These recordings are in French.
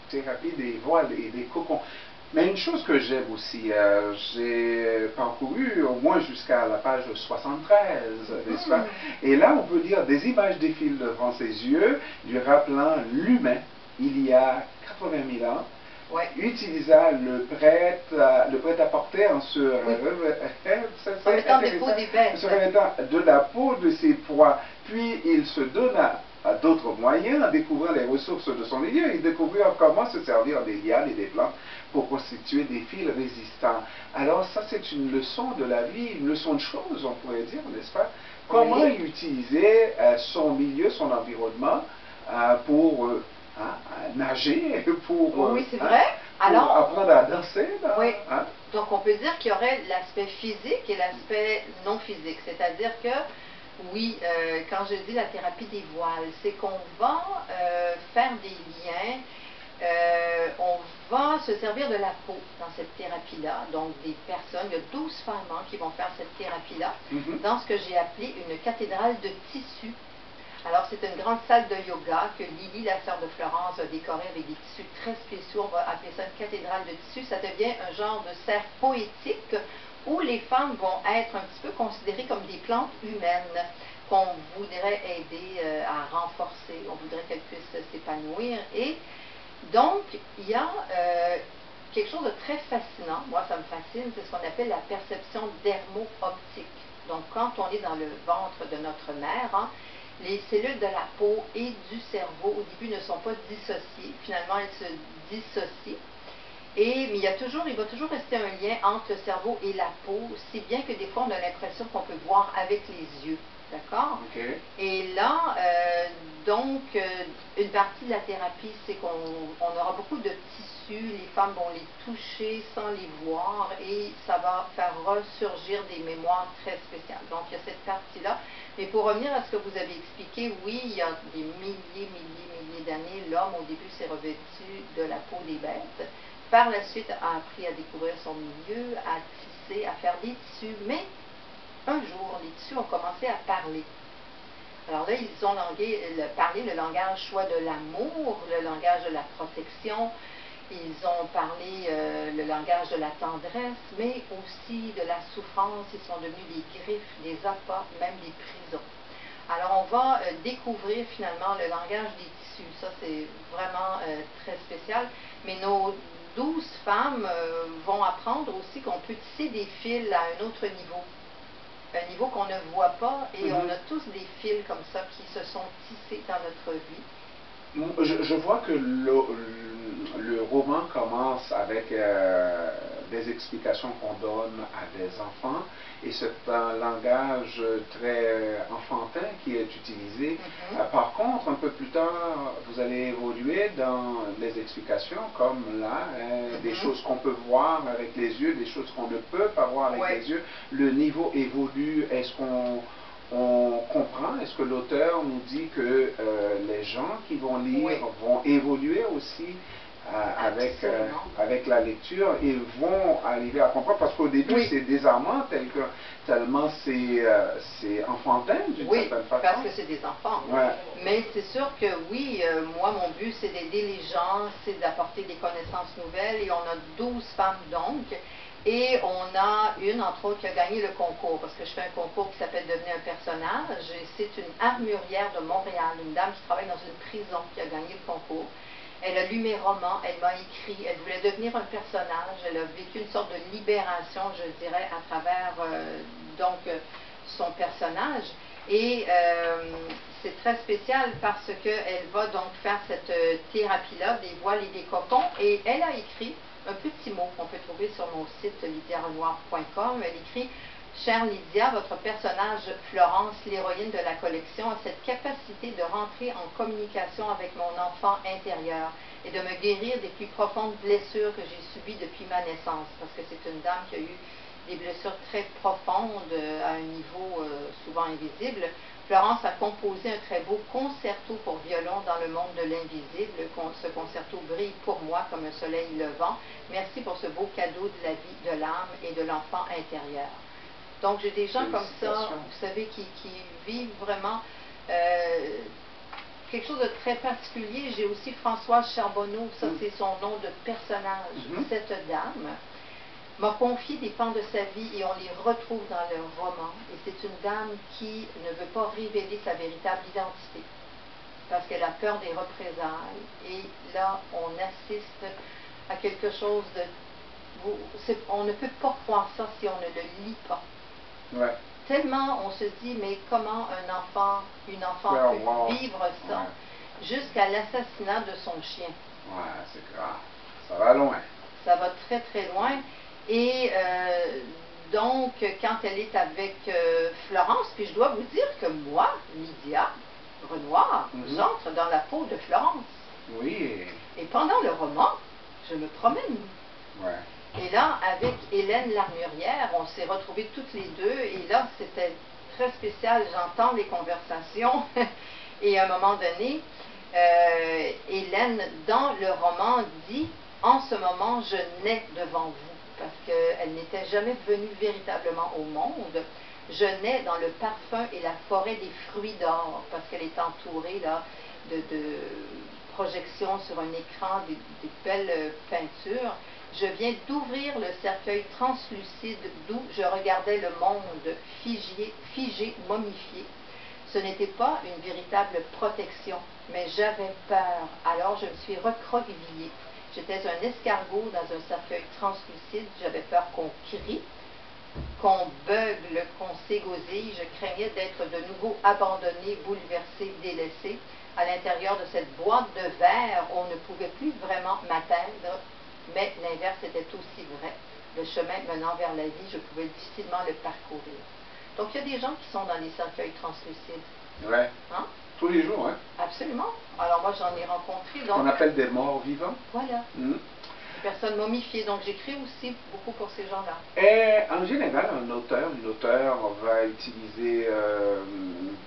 thérapie des voiles et des cocons. Mais une chose que j'aime aussi, j'ai parcouru au moins jusqu'à la page 73, n'est-ce pas? Et là, on peut dire des images défilent devant ses yeux, lui rappelant l'humain, il y a 80 000 ans, ouais, utilisa le prêt-à-porter en se remettant des peaux des bêtes, se remettant de la peau de ses proies. Puis il se donna à d'autres moyens en découvrant les ressources de son milieu. Il découvrit comment se servir des lianes et des plantes pour constituer des fils résistants. Alors ça, c'est une leçon de la vie, une leçon de choses, on pourrait dire, n'est-ce pas? Comment oui, utiliser son milieu, son environnement pour nager, pour, oui, c'est vrai. pour Alors, apprendre à danser. Oui. Donc on peut dire qu'il y aurait l'aspect physique et l'aspect non physique. C'est-à-dire que, oui, quand je dis la thérapie des voiles, c'est qu'on va faire des liens, on va se servir de la peau dans cette thérapie-là. Donc des personnes, il y a 12 femmes qui vont faire cette thérapie-là, dans ce que j'ai appelé une cathédrale de tissu. Alors, c'est une grande salle de yoga que Lily, la sœur de Florence, a décorée avec des tissus très spéciaux. On va appeler ça une cathédrale de tissus. Ça devient un genre de serre poétique où les femmes vont être un petit peu considérées comme des plantes humaines qu'on voudrait aider à renforcer. On voudrait qu'elles puissent s'épanouir. Et donc, il y a quelque chose de très fascinant. Moi, ça me fascine. C'est ce qu'on appelle la perception dermo-optique. Donc, quand on est dans le ventre de notre mère, les cellules de la peau et du cerveau, au début, ne sont pas dissociées. Finalement, elles se dissocient. Mais il va toujours rester un lien entre le cerveau et la peau, si bien que des fois, on a l'impression qu'on peut voir avec les yeux. D'accord? Okay. Et là, une partie de la thérapie, c'est qu'on aura beaucoup de tissus, les femmes vont les toucher sans les voir, et ça va faire ressurgir des mémoires très spéciales. Donc, il y a cette partie-là. Mais pour revenir à ce que vous avez expliqué, oui, il y a des milliers d'années, l'homme, au début, s'est revêtu de la peau des bêtes. Par la suite, a appris à découvrir son milieu, à tisser, à faire des tissus. Mais un jour, les tissus ont commencé à parler. Alors là, ils ont parlé le langage soit de l'amour, le langage de la protection. Ils ont parlé le langage de la tendresse, mais aussi de la souffrance. Ils sont devenus des griffes, des appâts, même des prisons. Alors, on va découvrir finalement le langage des tissus. Ça, c'est vraiment très spécial. Mais nos 12 femmes vont apprendre aussi qu'on peut tisser des fils à un autre niveau. Un niveau qu'on ne voit pas. Et on a tous des fils comme ça qui se sont tissés dans notre vie. Je vois que le roman commence avec des explications qu'on donne à des enfants, et c'est un langage très enfantin qui est utilisé. Par contre, un peu plus tard, vous allez évoluer dans les explications comme là, des choses qu'on peut voir avec les yeux, des choses qu'on ne peut pas voir avec les yeux. Le niveau évolue. Est-ce qu'on comprend, est-ce que l'auteur nous dit que les gens qui vont lire vont évoluer aussi avec la lecture et vont arriver à comprendre, parce qu'au début c'est désarmant tellement c'est enfantin d'une certaine façon. Parce que c'est des enfants. Mais c'est sûr que oui, moi mon but c'est d'aider les gens, c'est d'apporter des connaissances nouvelles, et on a 12 femmes donc. Et on a une, entre autres, qui a gagné le concours, parce que je fais un concours qui s'appelle Devenir un personnage. C'est une armurière de Montréal, une dame qui travaille dans une prison, qui a gagné le concours. Elle a lu mes romans, elle m'a écrit, elle voulait devenir un personnage, elle a vécu une sorte de libération, je dirais, à travers son personnage. Et c'est très spécial parce qu'elle va donc faire cette thérapie-là, des voiles et des cocons, et elle a écrit un petit mot qu'on peut trouver sur mon site lydiarenoir.com. Elle écrit: Chère Lydia, votre personnage Florence, l'héroïne de la collection, a cette capacité de rentrer en communication avec mon enfant intérieur et de me guérir des plus profondes blessures que j'ai subies depuis ma naissance. Parce que c'est une dame qui a eu des blessures très profondes à un niveau souvent invisible. Florence a composé un très beau concerto pour violon dans le monde de l'invisible. Ce concerto brille pour moi comme un soleil levant. Merci pour ce beau cadeau de la vie, de l'âme et de l'enfant intérieur. Donc, j'ai des gens comme ça, vous savez, qui vivent vraiment quelque chose de très particulier. J'ai aussi Françoise Charbonneau, ça c'est son nom de personnage. Cette dame m'a confié des pans de sa vie et on les retrouve dans le roman. Et c'est une dame qui ne veut pas révéler sa véritable identité parce qu'elle a peur des représailles. Et là, on assiste à quelque chose de... On ne peut pas croire ça si on ne le lit pas. Ouais. Tellement on se dit, mais comment une enfant peut vivre ça jusqu'à l'assassinat de son chien. Ouais, c'est grave. Ça va loin. Ça va très très loin. Et donc, quand elle est avec Florence, puis je dois vous dire que moi, Lydia Renoir, j'entre dans la peau de Florence. Oui. Et pendant le roman, je me promène. Ouais. Et là, avec Hélène Larmurière, on s'est retrouvés toutes les deux. Et là, c'était très spécial. J'entends les conversations. Et à un moment donné, Hélène, dans le roman, dit « En ce moment, je nais devant vous ». Parce qu'elle n'était jamais venue véritablement au monde. Je nais dans le parfum et la forêt des fruits d'or, parce qu'elle est entourée là, de projections sur un écran, des belles peintures. Je viens d'ouvrir le cercueil translucide d'où je regardais le monde figé, momifié. Ce n'était pas une véritable protection, mais j'avais peur. Alors je me suis recroquevillée. J'étais un escargot dans un cercueil translucide. J'avais peur qu'on crie, qu'on beugle, qu'on s'égosille. Je craignais d'être de nouveau abandonné, bouleversé, délaissé. À l'intérieur de cette boîte de verre, on ne pouvait plus vraiment m'atteindre, mais l'inverse était aussi vrai. Le chemin menant vers la vie, je pouvais difficilement le parcourir. Donc, il y a des gens qui sont dans les cercueils translucides. Ouais. Hein? Tous les jours, hein? Absolument. Alors, moi, j'en ai rencontré. Donc, on appelle des morts vivants. Voilà. Des personnes momifiées. Donc, j'écris aussi beaucoup pour ces gens-là. Et en général, un auteur, une auteure va utiliser,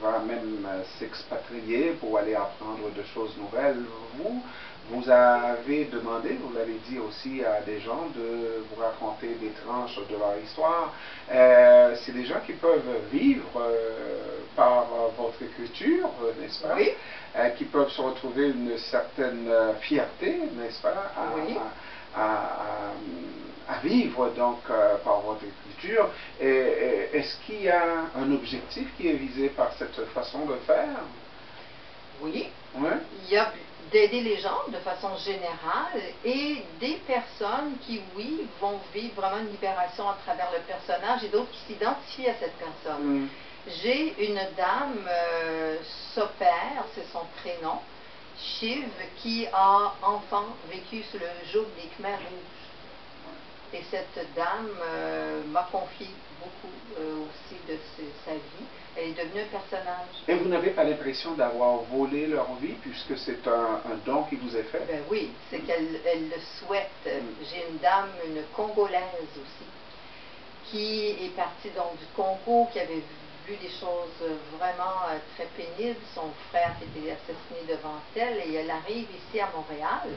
va même s'expatrier pour aller apprendre de choses nouvelles. Vous avez demandé, vous l'avez dit aussi à des gens de vous raconter des tranches de leur histoire. C'est des gens qui peuvent vivre par votre écriture, n'est-ce pas? Oui. Qui peuvent se retrouver une certaine fierté, n'est-ce pas? Oui. À vivre donc par votre écriture. Est-ce qu'il y a un objectif qui est visé par cette façon de faire? Oui. Ouais. Il y a d'aider les gens de façon générale et des personnes qui, oui, vont vivre vraiment une libération à travers le personnage et d'autres qui s'identifient à cette personne. J'ai une dame, Soper, c'est son prénom, Shiv, qui a enfant vécu sous le joug des Khmers rouges. Et cette dame m'a confié beaucoup aussi de sa vie. Elle est devenue un personnage. Et vous n'avez pas l'impression d'avoir volé leur vie puisque c'est un don qui vous est fait? Ben oui, c'est qu'elle le souhaite. J'ai une dame, une Congolaise aussi, qui est partie donc du Congo, qui avait vu des choses vraiment très pénibles. Son frère qui était assassiné devant elle et elle arrive ici à Montréal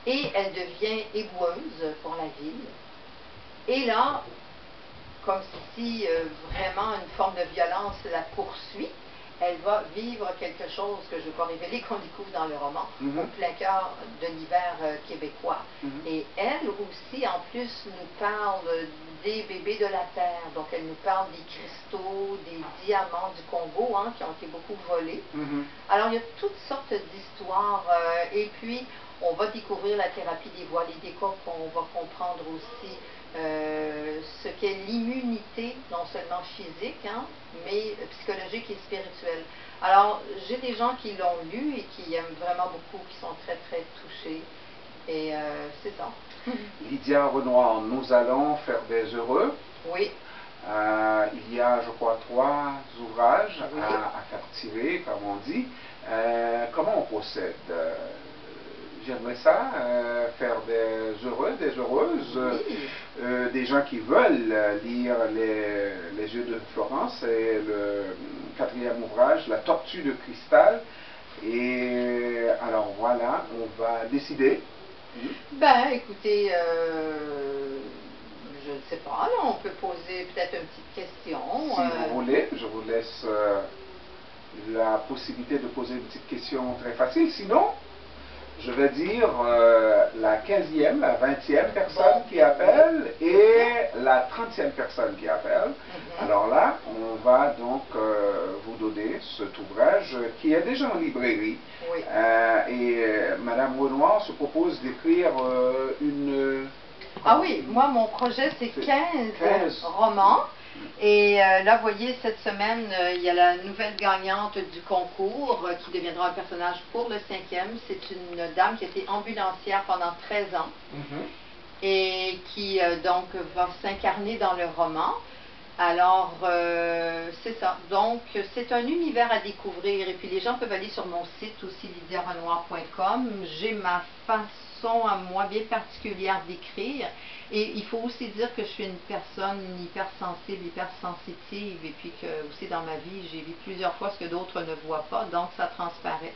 et elle devient éboueuse pour la ville. Et là, comme si vraiment une forme de violence la poursuit, elle va vivre quelque chose que je ne vais pas révéler, qu'on découvre dans le roman, au plein cœur de l'hiver québécois. Et elle aussi, en plus, nous parle des bébés de la terre. Donc, elle nous parle des cristaux, des diamants du Congo, hein, qui ont été beaucoup volés. Alors, il y a toutes sortes d'histoires. Et puis, on va découvrir la thérapie des voiles et des coques. On va comprendre aussi ce qu'est l'immunité, non seulement physique, hein, mais psychologique et spirituelle. Alors, j'ai des gens qui l'ont lu et qui aiment vraiment beaucoup, qui sont très, très touchés. Et c'est ça. Lydia Renoir, nous allons faire des heureux. Oui. Il y a, je crois, 3 ouvrages oui. à captiver, comme on dit. Comment on procède? J'aimerais ça, faire des heureux, des heureuses, des gens qui veulent lire les yeux de Florence et le 4e ouvrage, La tortue de cristal. Et alors voilà, on va décider. Ben, écoutez, je ne sais pas, là, on peut poser peut-être une petite question. Si vous voulez, je vous laisse la possibilité de poser une petite question très facile. Sinon, je vais dire la 15e, la 20e personne qui appelle et la 30e personne qui appelle. Alors là, on va donc vous donner cet ouvrage qui est déjà en librairie. Oui. Et Madame Renoir se propose d'écrire une... Ah oui, moi mon projet c'est 15 romans. Et là, vous voyez, cette semaine, il y a la nouvelle gagnante du concours qui deviendra un personnage pour le 5e. C'est une dame qui a été ambulancière pendant 13 ans et qui donc va s'incarner dans le roman. Alors, c'est ça. Donc, c'est un univers à découvrir. Et puis, les gens peuvent aller sur mon site aussi, lydiarenoir.com. J'ai ma façon à moi bien particulière d'écrire. Et il faut aussi dire que je suis une personne hypersensible, hypersensitive. Et puis que aussi dans ma vie, j'ai vu plusieurs fois ce que d'autres ne voient pas. Donc, ça transparaît.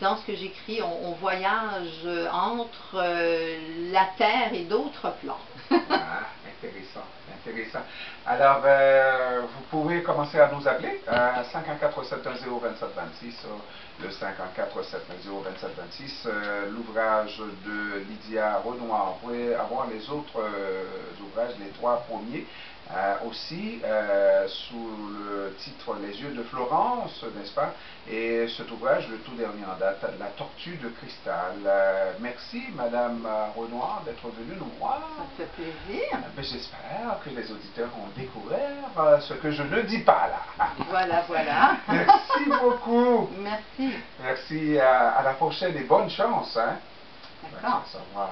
Dans ce que j'écris, on voyage entre la Terre et d'autres plans. Ah, intéressant, intéressant. Alors, vous pouvez commencer à nous appeler à 514-710-2726, le 514-710-2726, l'ouvrage de Lydia Renoir. Vous pouvez avoir les autres ouvrages, les 3 premiers, aussi sous le titre Les yeux de Florence, n'est-ce pas? Et cet ouvrage, le tout dernier en date, La tortue de cristal. Merci Madame Renoir d'être venue nous voir. Ça me fait plaisir. J'espère que les auditeurs ont découvert ce que je ne dis pas là. Voilà, voilà. Merci beaucoup. Merci. Merci, à la prochaine et bonne chance. Hein? D'accord. Au revoir.